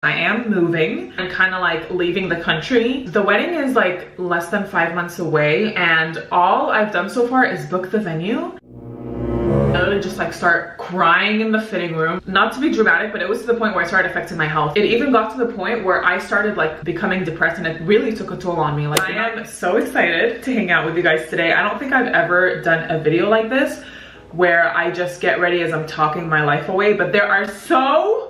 I am moving and kind of like leaving the country. The wedding is like less than 5 months away, and all I've done so far is book the venue. I literally just like start crying in the fitting room. Not to be dramatic, but it was to the point where it started affecting my health. It even got to the point where I started like becoming depressed, and it really took a toll on me. Like, I am so excited to hang out with you guys today. I don't think I've ever done a video like this where I just get ready as I'm talking my life away, but there are so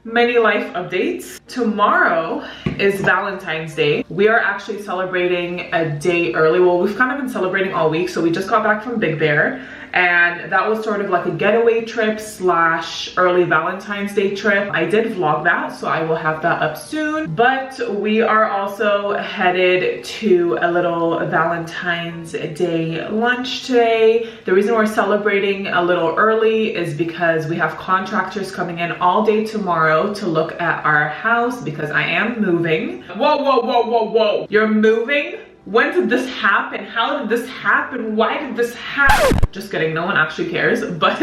many life updates. Tomorrow is Valentine's Day. We are actually celebrating a day early. Well, we've kind of been celebrating all week, so we just got back from Big Bear, and that was sort of like a getaway trip slash early Valentine's Day trip. I did vlog that, so I will have that up soon. But we are also headed to a little Valentine's Day lunch today. The reason we're celebrating a little early is because we have contractors coming in all day tomorrow to look at our house because I am moving. Whoa, whoa, whoa, whoa, whoa. You're moving? When did this happen? How did this happen? Why did this happen? Just kidding, no one actually cares, but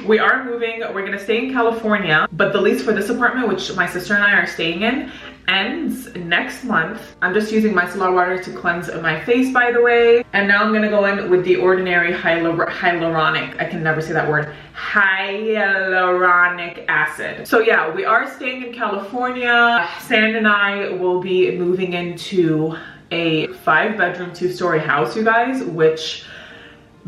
we are moving. We're gonna stay in California, but the lease for this apartment, which my sister and I are staying in, ends next month. I'm just using micellar water to cleanse my face, by the way. And now I'm gonna go in with the ordinary hyaluronic, I can never say that word, hyaluronic acid. So yeah, we are staying in California. Sand and I will be moving into a 5-bedroom 2-story house, you guys, which,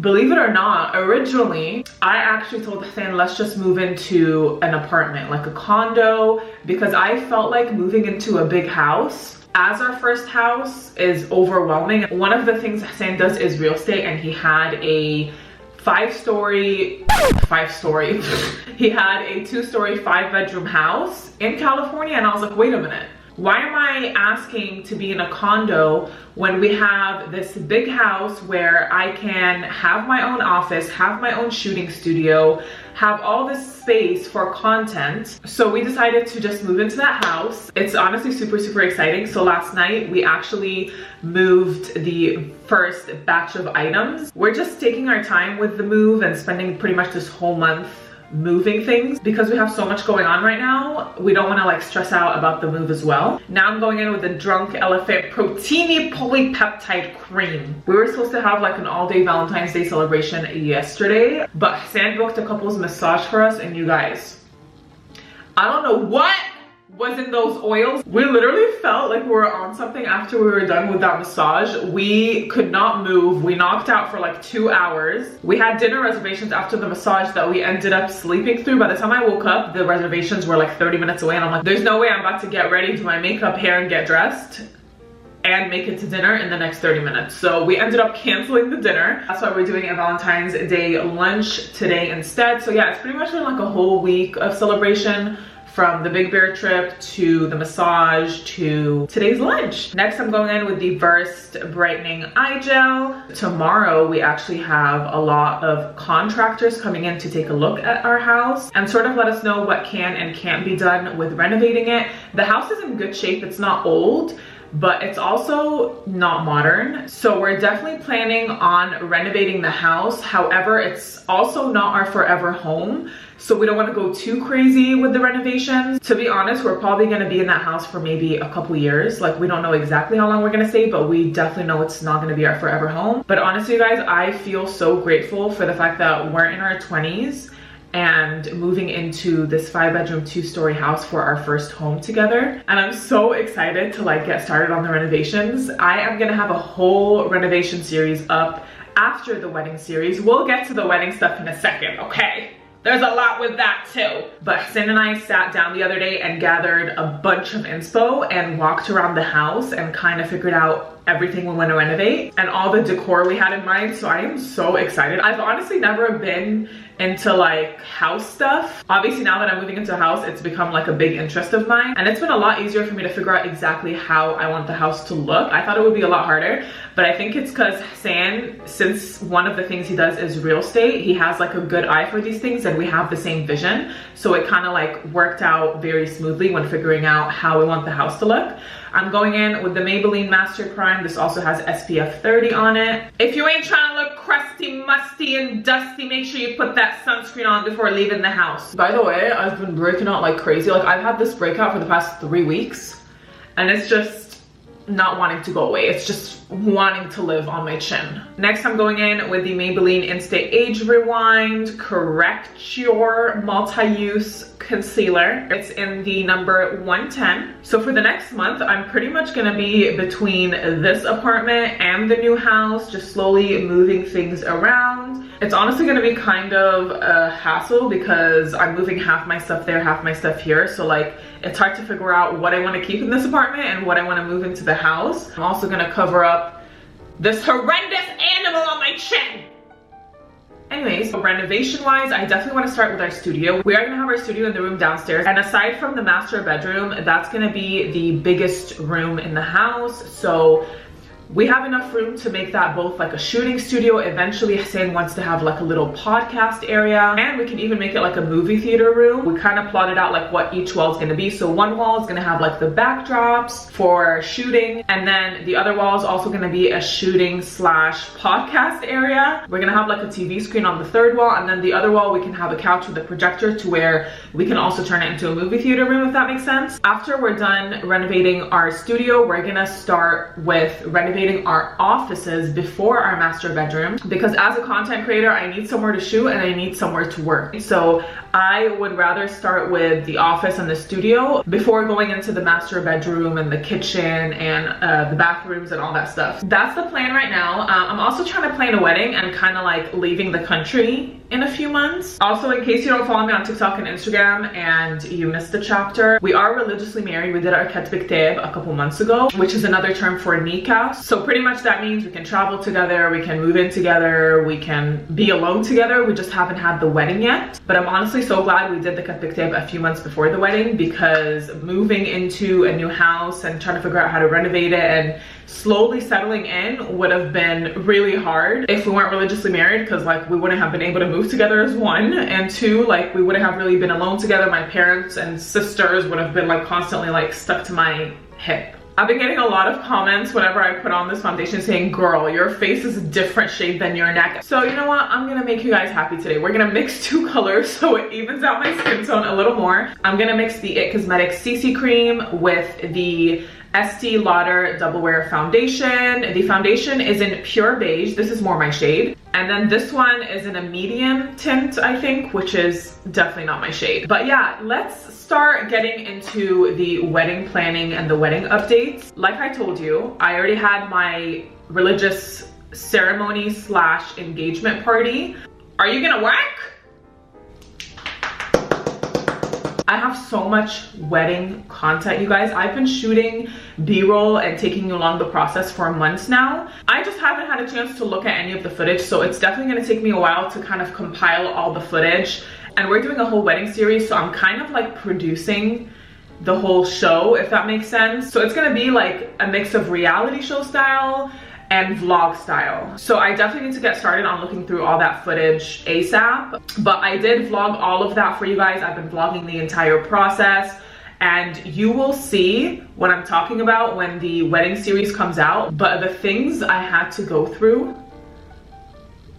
believe it or not, originally I actually told Sand, let's just move into an apartment, like a condo, because I felt like moving into a big house as our first house is overwhelming. One of the things Sand does is real estate, and he had a 5-story he had a 2-story 5-bedroom house in California, and I was like, wait a minute, why am I asking to be in a condo when we have this big house where I can have my own office, have my own shooting studio, have all this space for content? So we decided to just move into that house. It's honestly super, super exciting. So last night we actually moved the first batch of items. We're just taking our time with the move and spending pretty much this whole month moving things because we have so much going on right now. We don't want to like stress out about the move as well. Now I'm going in with the Drunk Elephant Proteiny Polypeptide Cream. We were supposed to have like an all-day Valentine's Day celebration yesterday, but Sand booked a couple's massage for us, and you guys, I don't know what was in those oils. We literally felt like we were on something after we were done with that massage. We could not move. We knocked out for like 2 hours. We had dinner reservations after the massage that we ended up sleeping through. By the time I woke up, the reservations were like 30 minutes away, and I'm like, there's no way I'm about to get ready, do my makeup, hair, and get dressed and make it to dinner in the next 30 minutes. So we ended up canceling the dinner. That's why we're doing a Valentine's Day lunch today instead. So yeah, it's pretty much been like a whole week of celebration, from the Big Bear trip to the massage to today's lunch. Next, I'm going in with the Versed Brightening Eye Gel. Tomorrow, we actually have a lot of contractors coming in to take a look at our house and sort of let us know what can and can't be done with renovating it. The house is in good shape. It's not old, but it's also not modern. So we're definitely planning on renovating the house. However, it's also not our forever home, so we don't want to go too crazy with the renovations. To be honest, we're probably going to be in that house for maybe a couple years. Like, we don't know exactly how long we're going to stay, but we definitely know it's not going to be our forever home. But honestly, you guys, I feel so grateful for the fact that we're in our 20s and moving into this 5-bedroom 2-story house for our first home together. And I'm so excited to like get started on the renovations. I am gonna have a whole renovation series up after the wedding series. We'll get to the wedding stuff in a second, okay? There's a lot with that too. But Sin and I sat down the other day and gathered a bunch of inspo and walked around the house and kind of figured out everything we want to renovate and all the decor we had in mind. So I am so excited. I've honestly never been into like house stuff. Obviously, now that I'm moving into a house, it's become like a big interest of mine, and it's been a lot easier for me to figure out exactly how I want the house to look. I thought it would be a lot harder, but I think it's because San, since one of the things he does is real estate, he has like a good eye for these things, and we have the same vision. So it kind of like worked out very smoothly when figuring out how we want the house to look. I'm going in with the Maybelline Master Prime. This also has SPF 30 on it. If you ain't trying to look crusty, musty, and dusty, make sure you put that sunscreen on before leaving the house. By the way, I've been breaking out like crazy. Like, I've had this breakout for the past 3 weeks, and it's just not wanting to go away. It's just wanting to live on my chin. Next, I'm going in with the Maybelline Instant Age Rewind Correcture Multi-Use Concealer. It's in the number 110. So for the next month, I'm pretty much gonna be between this apartment and the new house, just slowly moving things around. It's honestly gonna be kind of a hassle because I'm moving half my stuff there, half my stuff here. So like, it's hard to figure out what I want to keep in this apartment and what I want to move into the house. I'm also going to cover up this horrendous animal on my chin. Anyways, so renovation wise, I definitely want to start with our studio. We are going to have our studio in the room downstairs, and aside from the master bedroom, that's going to be the biggest room in the house. So we have enough room to make that both like a shooting studio. Eventually, Hassan wants to have like a little podcast area, and we can even make it like a movie theater room. We kind of plotted out like what each wall is going to be. So one wall is going to have like the backdrops for shooting, and then the other wall is also going to be a shooting slash podcast area. We're going to have like a TV screen on the third wall, and then the other wall we can have a couch with a projector to where we can also turn it into a movie theater room, if that makes sense. After we're done renovating our studio, we're going to start with renovating our offices before our master bedroom, because as a content creator, I need somewhere to shoot and I need somewhere to work. So I would rather start with the office and the studio before going into the master bedroom and the kitchen and the bathrooms and all that stuff. That's the plan right now. I'm also trying to plan a wedding and kind of like leaving the country in a few months. Also, in case you don't follow me on TikTok and Instagram and you missed the chapter, we are religiously married. We did our CHIT a couple months ago, which is another term for nikah. So pretty much that means we can travel together, we can move in together, we can be alone together. We just haven't had the wedding yet. But I'm honestly so glad we did the CHIT a few months before the wedding, because moving into a new house and trying to figure out how to renovate it and slowly settling in would have been really hard if we weren't religiously married, because like we wouldn't have been able to move together as one, and two, like we wouldn't have really been alone together. My parents and sisters would have been like constantly like stuck to my hip. I've been getting a lot of comments whenever I put on this foundation saying, girl, your face is a different shade than your neck. So you know what? I'm gonna make you guys happy today. We're gonna mix 2 colors so it evens out my skin tone a little more. I'm gonna mix the IT Cosmetics CC Cream with the Estee Lauder Double Wear Foundation. The foundation is in pure beige. This is more my shade. And then this one is in a medium tint, I think, which is definitely not my shade. But yeah, let's start getting into the wedding planning and the wedding updates. Like I told you, I already had my religious ceremony slash engagement party. Are you gonna work? I have so much wedding content, you guys. I've been shooting B-roll and taking you along the process for months now. I just haven't had a chance to look at any of the footage, so it's definitely gonna take me a while to kind of compile all the footage. And we're doing a whole wedding series, so I'm kind of like producing the whole show, if that makes sense. So it's gonna be like a mix of reality show style and vlog style. So I definitely need to get started on looking through all that footage ASAP. But I did vlog all of that for you guys. I've been vlogging the entire process, and you will see what I'm talking about when the wedding series comes out. But the things I had to go through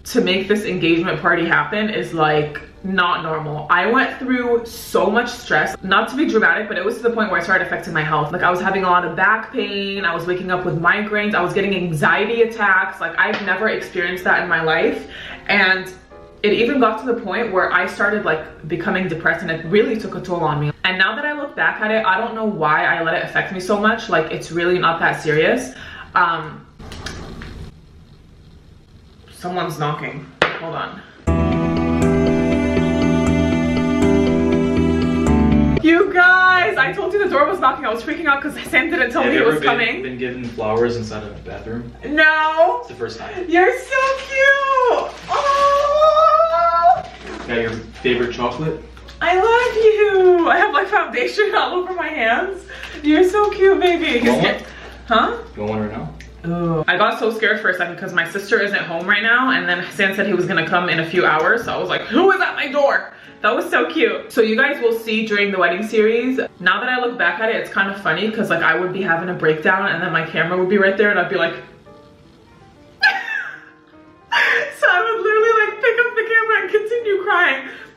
to make this engagement party happen is like not normal. I went through so much stress, not to be dramatic, but it was to the point where it started affecting my health. Like I was having a lot of back pain, I was waking up with migraines, I was getting anxiety attacks. Like I've never experienced that in my life. And it even got to the point where I started like becoming depressed, and it really took a toll on me. And now that I look back at it, I don't know why I let it affect me so much. Like it's really not that serious. Someone's knocking. Hold on. You guys, I told you the door was knocking. I was freaking out because Sam didn't tell me it was coming. Been given flowers inside of the bathroom? No. It's the first time. You're so cute. Oh. Got your favorite chocolate? I love you. I have like foundation all over my hands. You're so cute, baby. You want one? Huh? You want one right now? Oh, I got so scared for a second because my sister isn't home right now, and then Hassan said he was gonna come in a few hours, so I was like, who is at my door? That was so cute. So you guys will see during the wedding series. Now that I look back at it, it's kind of funny because like I would be having a breakdown and then my camera would be right there and I'd be like so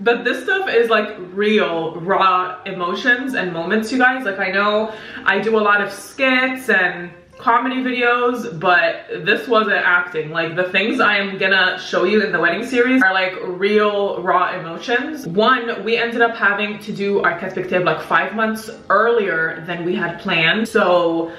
But this stuff is like real raw emotions and moments, you guys. Like, I know I do a lot of skits and comedy videos, but this wasn't acting. Like, the things I am gonna show you in the wedding series are like real raw emotions. One, we ended up having to do our ketbik like 5 months earlier than we had planned. So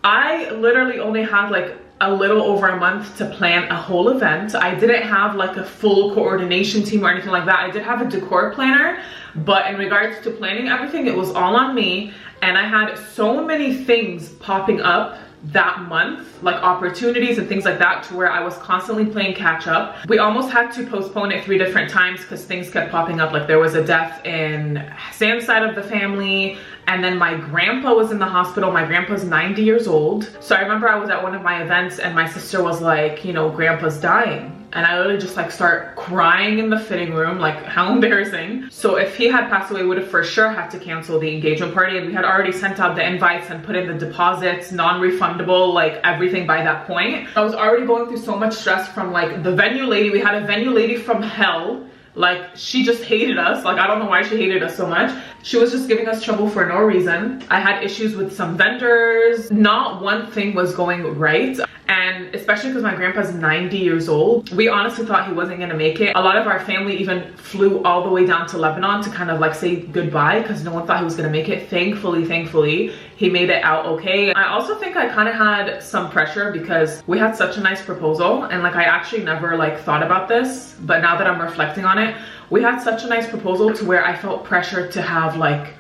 I literally only had like a little over a month to plan a whole event. I didn't have like a full coordination team or anything like that. I did have a decor planner, but in regards to planning everything, it was all on me. And I had so many things popping up that month, like opportunities and things like that, to where I was constantly playing catch up. We almost had to postpone it 3 different times because things kept popping up. Like, there was a death in Sam's side of the family, and then my grandpa was in the hospital. My grandpa's 90 years old. So I remember I was at one of my events and my sister was like, you know, grandpa's dying. And I literally just like start crying in the fitting room, like, how embarrassing. So if he had passed away, we would have for sure had to cancel the engagement party, and we had already sent out the invites and put in the deposits, non-refundable, like everything by that point. I was already going through so much stress from like the venue lady. We had a venue lady from hell. Like, she just hated us. Like, I don't know why she hated us so much. She was just giving us trouble for no reason. I had issues with some vendors. Not one thing was going right. And especially because my grandpa's 90 years old, we honestly thought he wasn't gonna make it. A lot of our family even flew all the way down to Lebanon to kind of like say goodbye, because no one thought he was gonna make it. Thankfully, he made it out okay. I also think I kind of had some pressure because we had such a nice proposal, and like, I actually never like thought about this, but now that I'm reflecting on it, we had such a nice proposal to where I felt pressure to have like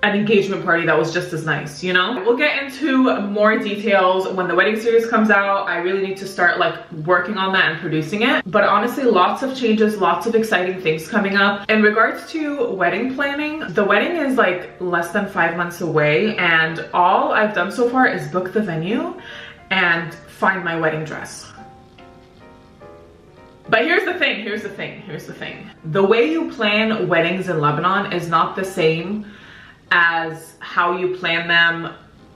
an engagement party that was just as nice, you know? We'll get into more details when the wedding series comes out. I really need to start like working on that and producing it. But honestly, lots of changes, lots of exciting things coming up. In regards to wedding planning, the wedding is like less than 5 months away, and all I've done so far is book the venue and find my wedding dress. But here's the thing. The way you plan weddings in Lebanon is not the same as how you plan them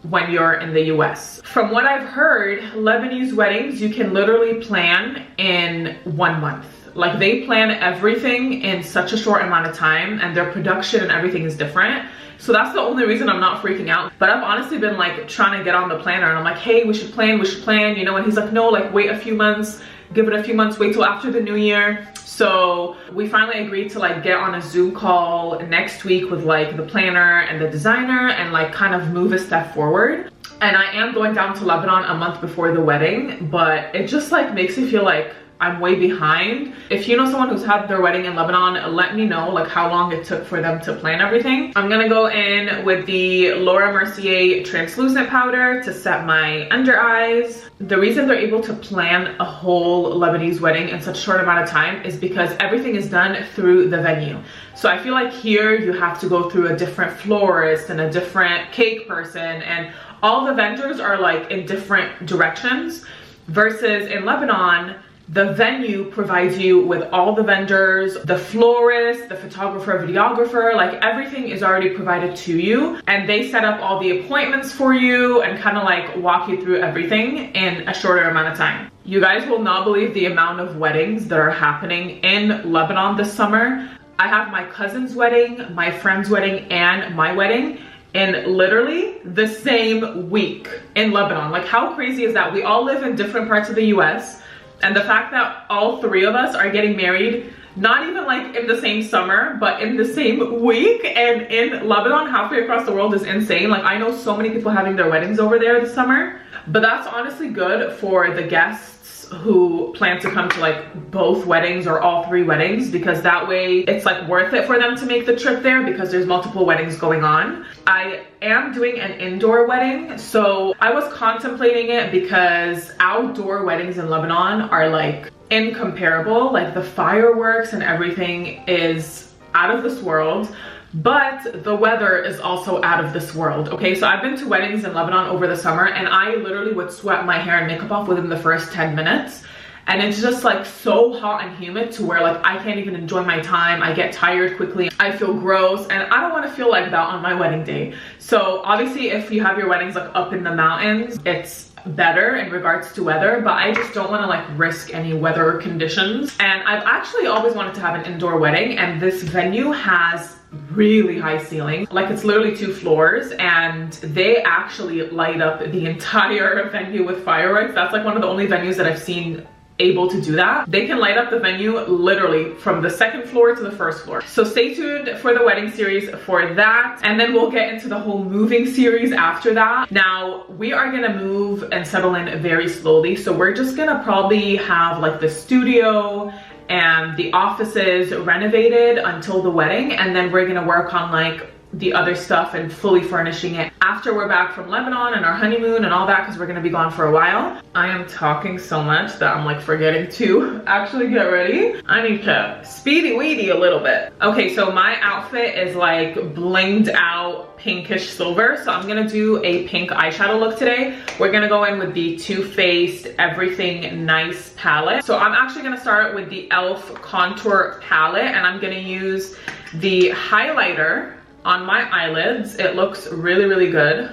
when you're in the US. From what I've heard, Lebanese weddings, you can literally plan in 1 month. Like, they plan everything in such a short amount of time, and their production and everything is different. So that's the only reason I'm not freaking out. But I've honestly been like trying to get on the planner, and I'm like, hey, we should plan, you know? And he's like, no, like, wait a few months, give it a few months, wait till after the new year. So we finally agreed to like get on a Zoom call next week with like the planner and the designer and like kind of move a step forward. And I am going down to Lebanon a month before the wedding, but it just like makes me feel like I'm way behind. If you know someone who's had their wedding in Lebanon, let me know like how long it took for them to plan everything. I'm gonna go in with the Laura Mercier translucent powder to set my under eyes. The reason they're able to plan a whole Lebanese wedding in such a short amount of time is because everything is done through the venue. So I feel like here you have to go through a different florist and a different cake person, and all the vendors are like in different directions, versus in Lebanon, the venue provides you with all the vendors, the florist, the photographer, videographer, like everything is already provided to you, and they set up all the appointments for you and kind of like walk you through everything in a shorter amount of time. You guys will not believe the amount of weddings that are happening in Lebanon this summer. I have my cousin's wedding, my friend's wedding, and my wedding in literally the same week in Lebanon. Like, how crazy is that? We all live in different parts of the US, and the fact that all 3 of us are getting married, not even like in the same summer, but in the same week and in Lebanon, halfway across the world, is insane. Like, I know so many people having their weddings over there this summer, but that's honestly good for the guests who plan to come to like both weddings or all 3 weddings, because that way it's like worth it for them to make the trip there because there's multiple weddings going on. I am doing an indoor wedding, so I was contemplating it because outdoor weddings in Lebanon are like incomparable. Like, the fireworks and everything is out of this world, but the weather is also out of this world. Okay, so I've been to weddings in Lebanon over the summer, and I literally would sweat my hair and makeup off within the first 10 minutes. And it's just like so hot and humid to where like I can't even enjoy my time. I get tired quickly, I feel gross, and I don't want to feel like that on my wedding day. So obviously if you have your weddings like up in the mountains, it's better in regards to weather, but I just don't want to like risk any weather conditions. And I've actually always wanted to have an indoor wedding, and this venue has really high ceilings. Like it's literally 2 floors, and they actually light up the entire venue with fireworks. That's like one of the only venues that I've seen able to do that. They can light up the venue literally from the 2nd floor to the 1st floor. So stay tuned for the wedding series for that, and then we'll get into the whole moving series after that. Now we are gonna move and settle in very slowly, so we're just gonna probably have like the studio and the offices renovated until the wedding, and then we're gonna work on like the other stuff and fully furnishing it after we're back from Lebanon and our honeymoon and all that, because we're gonna be gone for a while. I am talking so much that I'm like forgetting to actually get ready. I need to speedy weedy a little bit. Okay, so my outfit is like blinged out pinkish silver, so I'm gonna do a pink eyeshadow look today. We're gonna go in with the Too Faced Everything Nice palette. So I'm actually gonna start with the e.l.f. contour palette, and I'm gonna use the highlighter on my eyelids. It looks really, really good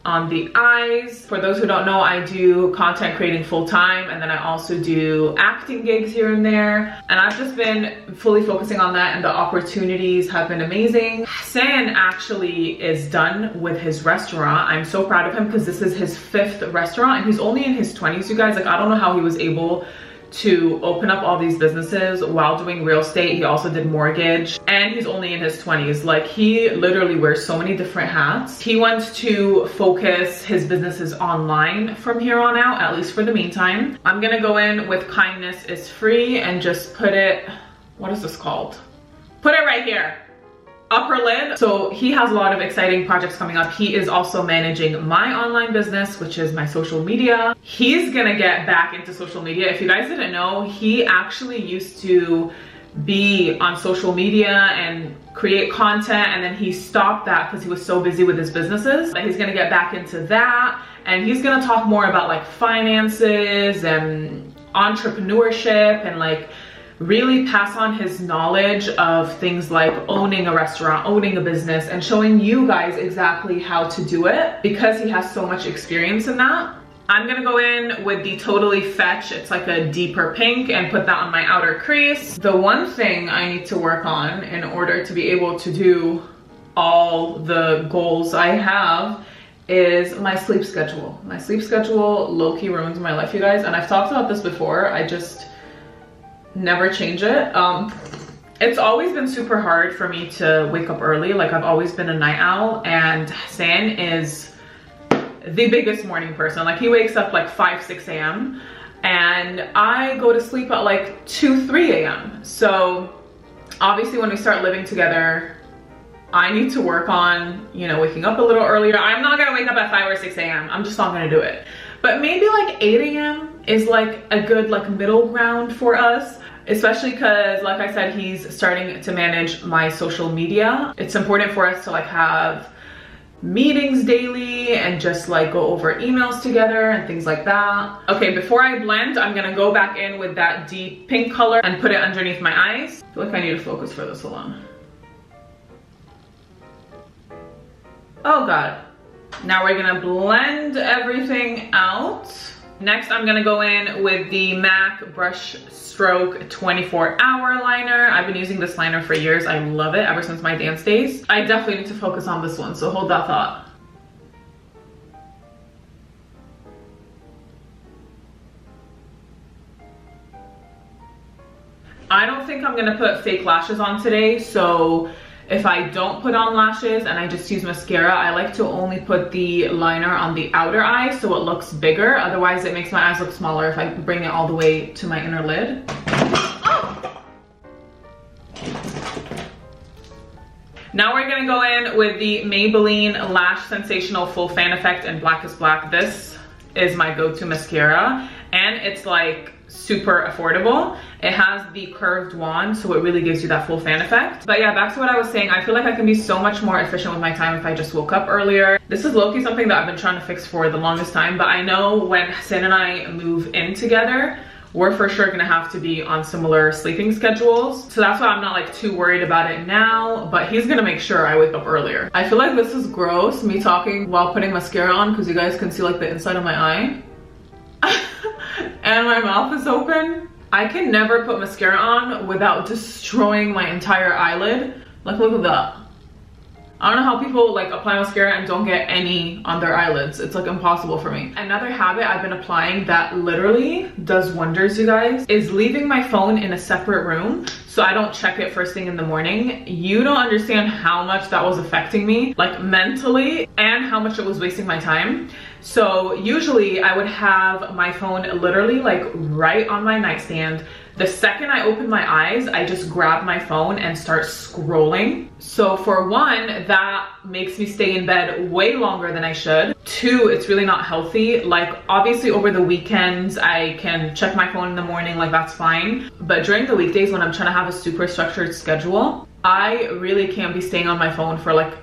on the eyes. For those who don't know, I do content creating full-time, and then I also do acting gigs here and there, and I've just been fully focusing on that, and the opportunities have been amazing. Hassan actually is done with his restaurant. I'm so proud of him because this is his 5th restaurant, and he's only in his 20s, you guys. Like, I don't know how he was able to open up all these businesses while doing real estate. He also did mortgage, and he's only in his 20s. Like, he literally wears so many different hats. He wants to focus his businesses online from here on out, at least for the meantime. I'm gonna go in with Kindness is Free and just put it, what is this called? Put it right here. Upper lid. So he has a lot of exciting projects coming up. He is also managing my online business, which is my social media. He's gonna get back into social media. If you guys didn't know, he actually used to be on social media and create content, and then he stopped that because he was so busy with his businesses. But he's gonna get back into that, and he's gonna talk more about like finances and entrepreneurship, and like really pass on his knowledge of things like owning a restaurant, owning a business, and showing you guys exactly how to do it because he has so much experience in that. I'm gonna go in with the Totally Fetch. It's like a deeper pink, and put that on my outer crease. The one thing I need to work on in order to be able to do all the goals I have is my sleep schedule. My sleep schedule low-key ruins my life, you guys, and I've talked about this before. I just never change it. It's always been super hard for me to wake up early. Like, I've always been a night owl, and Hassan is the biggest morning person. Like, he wakes up like 5, 6 a.m. and I go to sleep at like 2, 3 a.m. So obviously when we start living together, I need to work on, you know, waking up a little earlier. I'm not gonna wake up at 5 or 6 a.m. I'm just not gonna do it. But maybe like 8 a.m. is like a good like middle ground for us. Especially because, like I said, he's starting to manage my social media. It's important for us to like have meetings daily and just like go over emails together and things like that. Okay, before I blend, I'm gonna go back in with that deep pink color and put it underneath my eyes. I feel like I need to focus for this. Hold on. Oh God. Now we're gonna blend everything out. Next, I'm gonna go in with the MAC Brush Stroke 24-hour liner. I've been using this liner for years. I love it ever since my dance days. I definitely need to focus on this one, so hold that thought. I don't think I'm gonna put fake lashes on today, so if I don't put on lashes and I just use mascara, I like to only put the liner on the outer eye so it looks bigger. Otherwise, it makes my eyes look smaller if I bring it all the way to my inner lid. Oh! Now we're gonna go in with the Maybelline Lash Sensational Full Fan Effect in Black is Black. This is my go-to mascara, and it's like super affordable. It has the curved wand, so it really gives you that full fan effect. But yeah, back to what I was saying, I feel like I can be so much more efficient with my time if I just woke up earlier. This is low-key something that I've been trying to fix for the longest time, but I know when Hassan and I move in together, we're for sure gonna have to be on similar sleeping schedules. So that's why I'm not like too worried about it now, but he's gonna make sure I wake up earlier. I feel like this is gross, me talking while putting mascara on, because you guys can see like the inside of my eye. And my mouth is open. I can never put mascara on without destroying my entire eyelid. Like, look at that. I don't know how people like apply mascara and don't get any on their eyelids. It's like impossible for me. Another habit I've been applying that literally does wonders, you guys, is leaving my phone in a separate room so I don't check it first thing in the morning. You don't understand how much that was affecting me, like mentally, and how much it was wasting my time. So usually I would have my phone literally like right on my nightstand. The second I open my eyes, I just grab my phone and start scrolling. So for one, that makes me stay in bed way longer than I should. Two, it's really not healthy. Like obviously over the weekends, I can check my phone in the morning, like that's fine. But during the weekdays when I'm trying to have a super structured schedule, I really can't be staying on my phone for like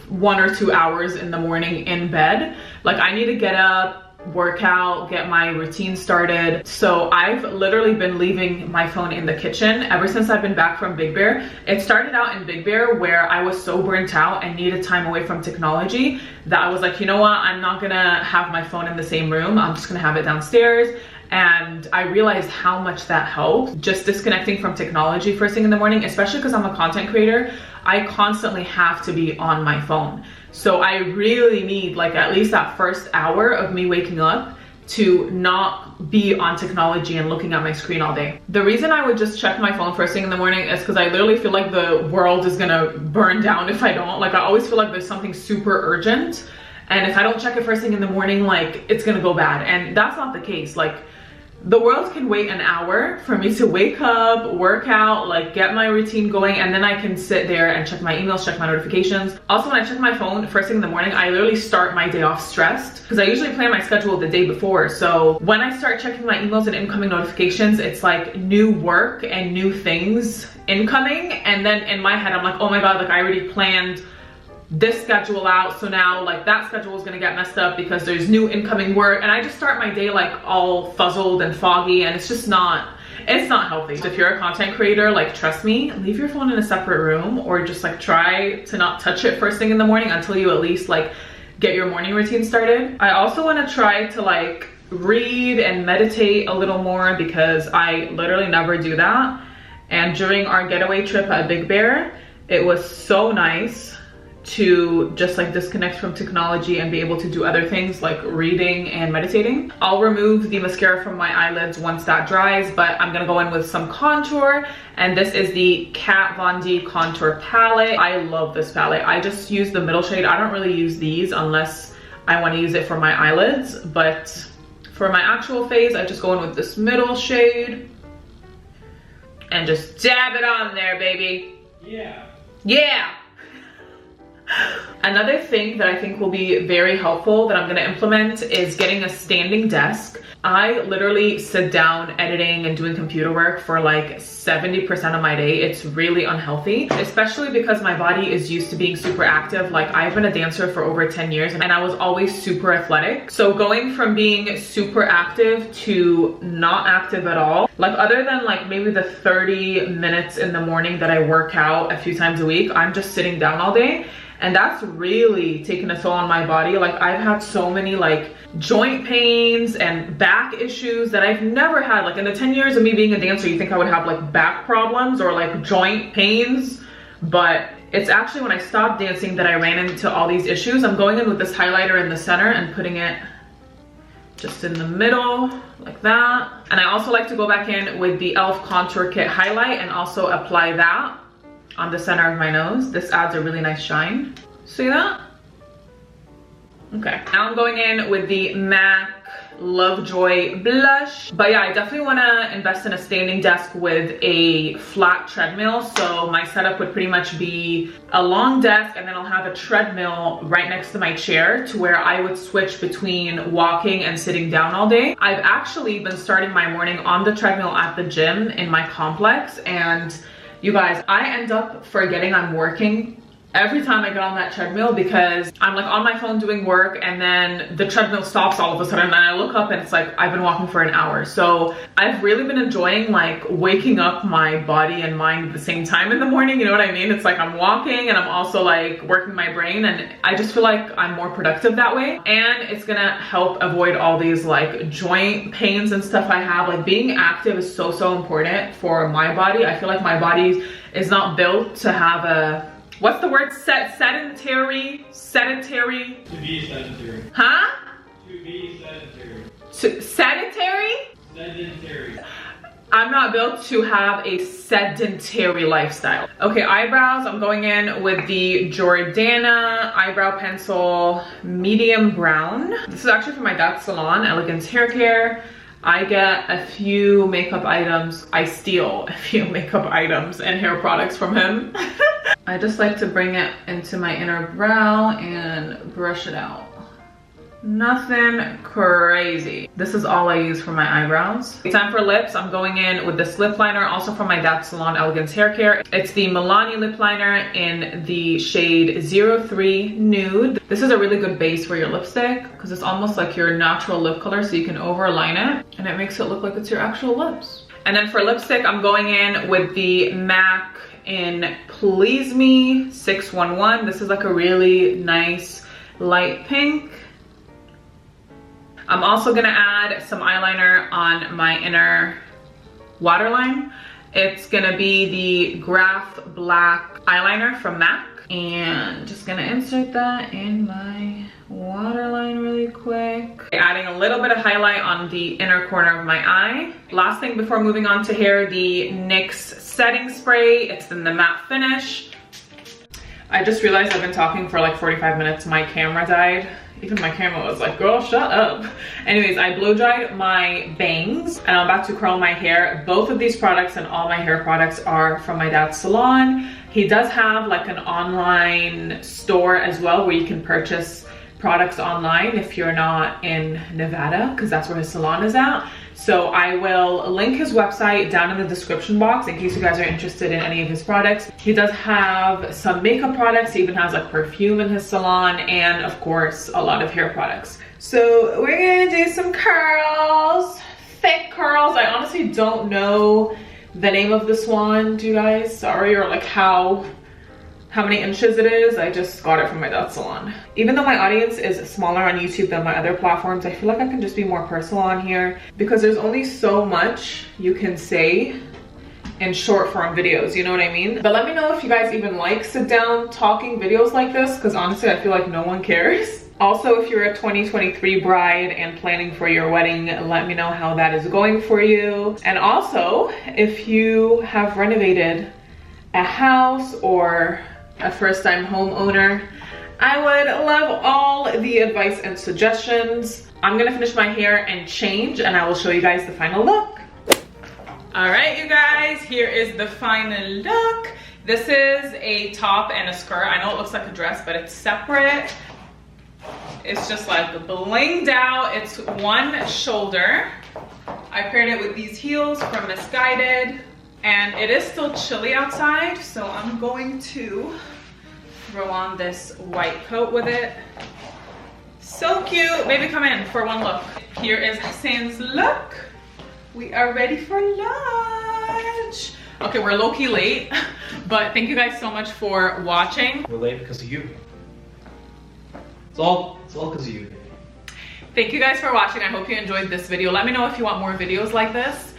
1 or 2 hours in the morning in bed. Like I need to get up, work out, get my routine started. So I've literally been leaving my phone in the kitchen ever since I've been back from Big Bear. It started out in Big Bear where I was so burnt out and needed time away from technology that I was like, you know what, I'm not gonna have my phone in the same room, I'm just gonna have it downstairs. And I realized how much that helped, just disconnecting from technology first thing in the morning, especially because I'm a content creator. I constantly have to be on my phone. So I really need like at least that first hour of me waking up to not be on technology and looking at my screen all day. The reason I would just check my phone first thing in the morning is because I literally feel like the world is gonna burn down if I don't. Like I always feel like there's something super urgent, and if I don't check it first thing in the morning, like it's gonna go bad. And that's not the case. Like the world can wait an hour for me to wake up, work out, like get my routine going, and then I can sit there and check my emails, check my notifications. Also, when I check my phone first thing in the morning, I literally start my day off stressed because I usually plan my schedule the day before. So when I start checking my emails and incoming notifications, it's like new work and new things incoming. And then in my head, I'm like, oh my God, like I already planned this schedule out, so now like that schedule is gonna get messed up because there's new incoming work, and I just start my day like all fuzzled and foggy, and it's just not, it's not healthy. If you're a content creator, like trust me, leave your phone in a separate room, or just like try to not touch it first thing in the morning until you at least like get your morning routine started. I also want to try to like read and meditate a little more because I literally never do that. And during our getaway trip at Big Bear, it was so nice to just like disconnect from technology and be able to do other things like reading and meditating. I'll remove the mascara from my eyelids once that dries, but I'm gonna go in with some contour, and this is the Kat Von D contour palette. I love this palette. I just use the middle shade. I don't really use these unless I want to use it for my eyelids, but for my actual face, I just go in with this middle shade and just dab it on there, baby. Yeah. Another thing that I think will be very helpful that I'm going to implement is getting a standing desk. I literally sit down editing and doing computer work for like 70% of my day. It's really unhealthy, especially because my body is used to being super active. Like I've been a dancer for over 10 years and I was always super athletic. So going from being super active to not active at all, like other than like maybe the 30 minutes in the morning that I work out a few times a week, I'm just sitting down all day. And that's really taken a toll on my body. Like I've had so many like joint pains and back issues that I've never had. Like in the 10 years of me being a dancer, you think I would have like back problems or like joint pains, but it's actually when I stopped dancing that I ran into all these issues. I'm going in with this highlighter in the center and putting it just in the middle like that. And I also like to go back in with the e.l.f. contour kit highlight and also apply that on the center of my nose. This adds a really nice shine. See that? Okay, now I'm going in with the MAC Lovejoy blush. But yeah, I definitely want to invest in a standing desk with a flat treadmill. So my setup would pretty much be a long desk, and then I'll have a treadmill right next to my chair to where I would switch between walking and sitting down all day. I've actually been starting my morning on the treadmill at the gym in my complex, and you guys, I end up forgetting I'm working every time I get on that treadmill, because I'm like on my phone doing work and then the treadmill stops all of a sudden and I look up and it's like I've been walking for an hour. So I've really been enjoying like waking up my body and mind at the same time in the morning, you know what I mean? It's like I'm walking and I'm also like working my brain, and I just feel like I'm more productive that way, and it's gonna help avoid all these like joint pains and stuff I have. Like being active is so important for my body. I feel like my body is not built to have a, what's the word? Sedentary? To be sedentary. Huh? To be sedentary. Sedentary? Sedentary. I'm not built to have a sedentary lifestyle. Okay, eyebrows, I'm going in with the Jordana eyebrow pencil, medium brown. This is actually from my dad's salon, Elegance Hair Care. I get a few makeup items. I steal a few makeup items and hair products from him. I just like to bring it into my inner brow and brush it out. Nothing crazy. This is all I use for my eyebrows. Time for lips. I'm going in with this lip liner, also from my dad's salon, Elegance Hair Care. It's the Milani lip liner in the shade 03 Nude. This is a really good base for your lipstick because it's almost like your natural lip color, so you can overline it and it makes it look like it's your actual lips. And then for lipstick, I'm going in with the MAC in Please Me 611. This is like a really nice light pink. I'm also gonna add some eyeliner on my inner waterline. It's gonna be the Graph Black eyeliner from MAC. And just gonna insert that in my waterline really quick. Adding a little bit of highlight on the inner corner of my eye. Last thing before moving on to hair, the NYX setting spray. It's in the matte finish. I just realized I've been talking for like 45 minutes. My camera died. Even my camera was like, girl, shut up. Anyways, I blow dried my bangs and I'm about to curl my hair. Both of these products and all my hair products are from my dad's salon. He does have like an online store as well where you can purchase products online if you're not in Nevada, because that's where his salon is at. So I will link his website down in the description box in case you guys are interested in any of his products. He does have some makeup products. He even has like perfume in his salon, and of course a lot of hair products. So we're gonna do some curls, thick curls. I honestly don't know the name of this one, you guys, sorry, or like how many inches it is. I just got it from my dad's salon. Even though my audience is smaller on YouTube than my other platforms, I feel like I can just be more personal on here because there's only so much you can say in short form videos, you know what I mean? But let me know if you guys even like sit down talking videos like this, because honestly I feel like no one cares. Also, if you're a 2023 bride and planning for your wedding, let me know how that is going for you. And also, if you have renovated a house or a first-time homeowner, I would love all the advice and suggestions. I'm gonna finish my hair and change, and I will show you guys the final look. All right, you guys, here is the final look. This is a top and a skirt. I know it looks like a dress, but it's separate. It's just like blinged out. It's one shoulder. I paired it with these heels from Misguided. And it is still chilly outside, so I'm going to throw on this white coat with it. So cute. Baby, come in for one look. Here is Hassan's look. We are ready for lunch. Okay, we're low-key late, but thank you guys so much for watching. We're late because of you. It's all because of you. Thank you guys for watching. I hope you enjoyed this video. Let me know if you want more videos like this.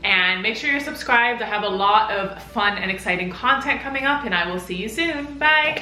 And make sure you're subscribed. I have a lot of fun and exciting content coming up, and I will see you soon. Bye.